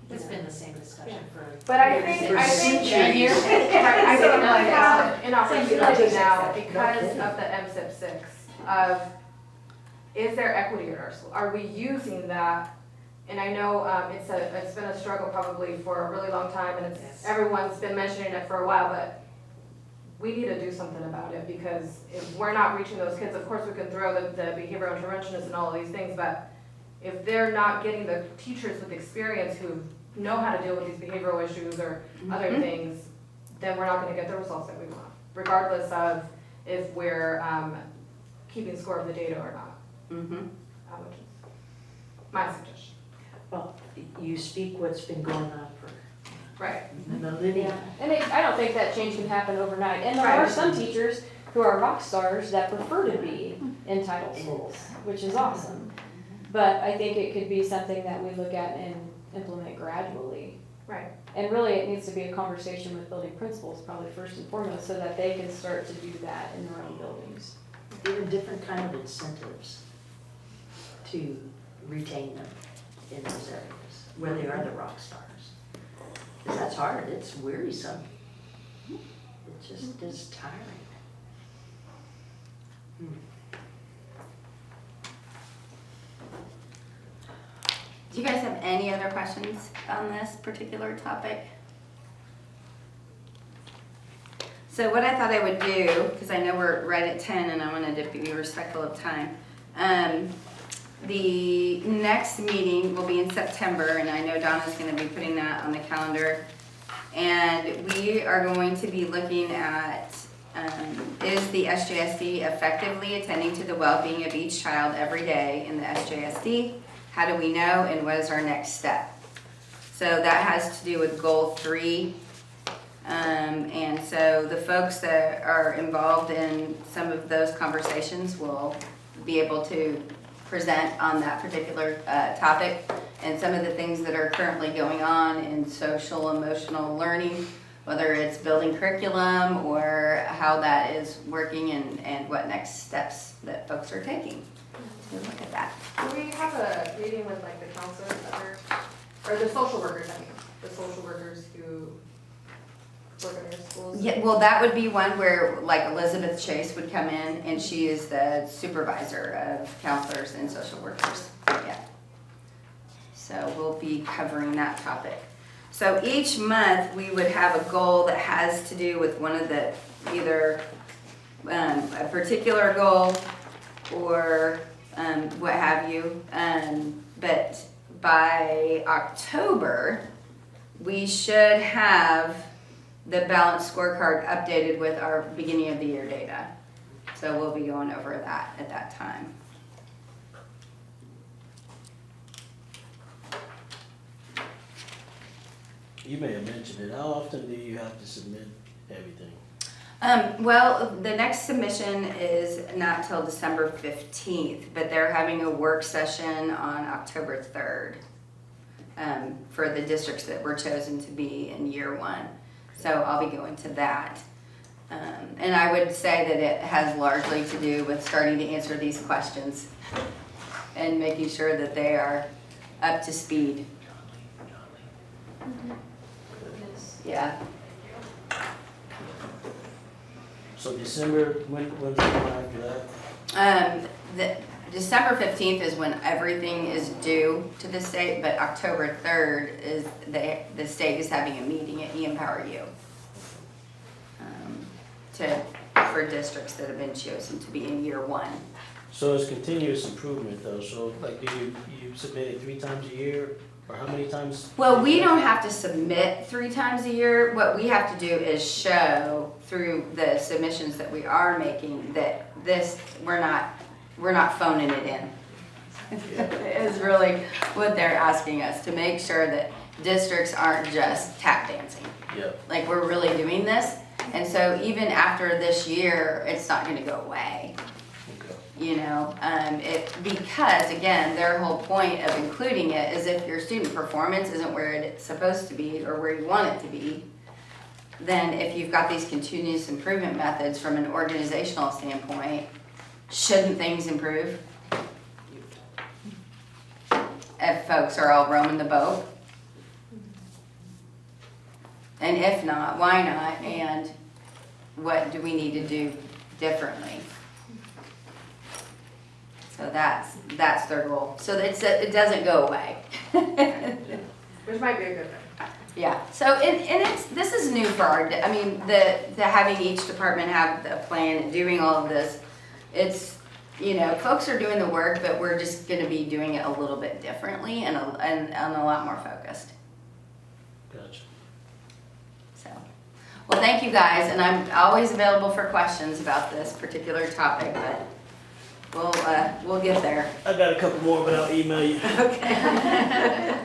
It's been the same discussion for. But I years think, and I think, centuries. right, I think we have an Centuries. opportunity now, No because kidding. of the MSIP 6, of, is there equity at our school? Are we using that? And I know it's been a struggle probably for a really long time, and Yes. everyone's been mentioning it for a while, but we need to do something about it, because if we're not reaching those kids, of course, we can throw the behavioral interventionists and all of these things, but if they're not getting the teachers with experience who know how to deal with these behavioral issues or other things, then we're not gonna get the results that we want, regardless of if we're keeping score of the data or not, which is my suggestion. Well, you speak what's been going on for Right. the living. Yeah, and I don't think that change can happen overnight. And there are Right. some teachers who are rock stars that prefer to be in title schools, which is awesome. But I think it could be something that we look at and implement gradually. Right. And really, it needs to be a conversation with building principals, probably first and foremost, so that they can start to do that in their own buildings. Even different kind of incentives to retain them in those areas, where they are the rock stars. Because that's hard, it's wearisome. It just is tiring. Do you guys have any other questions on this particular topic? So what I thought I would do, because I know we're right at 10 and I wanted to be respectful of time. The next meeting will be in September, and I know Donna's going to be putting that on the calendar. And we are going to be looking at, is the SJSD effectively attending to the well-being of each child every day in the SJSD? How do we know, and what is our next step? So that has to do with goal 3. And so the folks that are involved in some of those conversations will be able to present on that particular topic, and some of the things that are currently going on in social emotional learning, whether it's building curriculum or how that is working, and what next steps that folks are taking. So look at that. Do we have a meeting with like the counselors that are, or the social workers, I mean, the social workers who work in your schools? Yeah, well, that would be one where like Elizabeth Chase would come in, and she is the supervisor of counselors and social workers. Yeah. So we'll be covering that topic. So each month we would have a goal that has to do with one of the, either a particular goal or what have you. But by October, we should have the balanced scorecard updated with our beginning of the year data. So we'll be going over that at that time. You may have mentioned it. How often do you have to submit everything? Well, the next submission is not till December 15th, but they're having a work session on October 3rd for the districts that were chosen to be in year 1. So I'll be going to that. And I would say that it has largely to do with starting to answer these questions and making sure that they are up to speed. Yeah. So December, when's the one after that? The December 15th is when everything is due to the state, but October 3rd is the state is having a meeting at Empower U for districts that have been chosen to be in year 1. So it's continuous improvement though, so like do you submit it 3 times a year, or how many times? Well, we don't have to submit 3 times a year. What we have to do is show through the submissions that we are making that we're not phoning it in. Is really what they're asking us, to make sure that districts aren't just tap dancing. Yep. Like, we're really doing this. And so even after this year, it's not gonna go away. Okay. You know, because again, their whole point of including it is if your student performance isn't where it's supposed to be or where you want it to be, then if you've got these continuous improvement methods from an organizational standpoint, shouldn't things improve? If folks are all rowing the boat? And if not, why not? And what do we need to do differently? So that's their goal. So it doesn't go away. Which might be a good thing. Yeah. So this is new for our. I mean, the having each department have a plan and doing all of this. It's, you know, folks are doing the work, but we're just going to be doing it a little bit differently and a lot more focused. Gotcha. So, well, thank you guys, and I'm always available for questions about this particular topic, but we'll get there. I got a couple more, but I'll email you. Okay.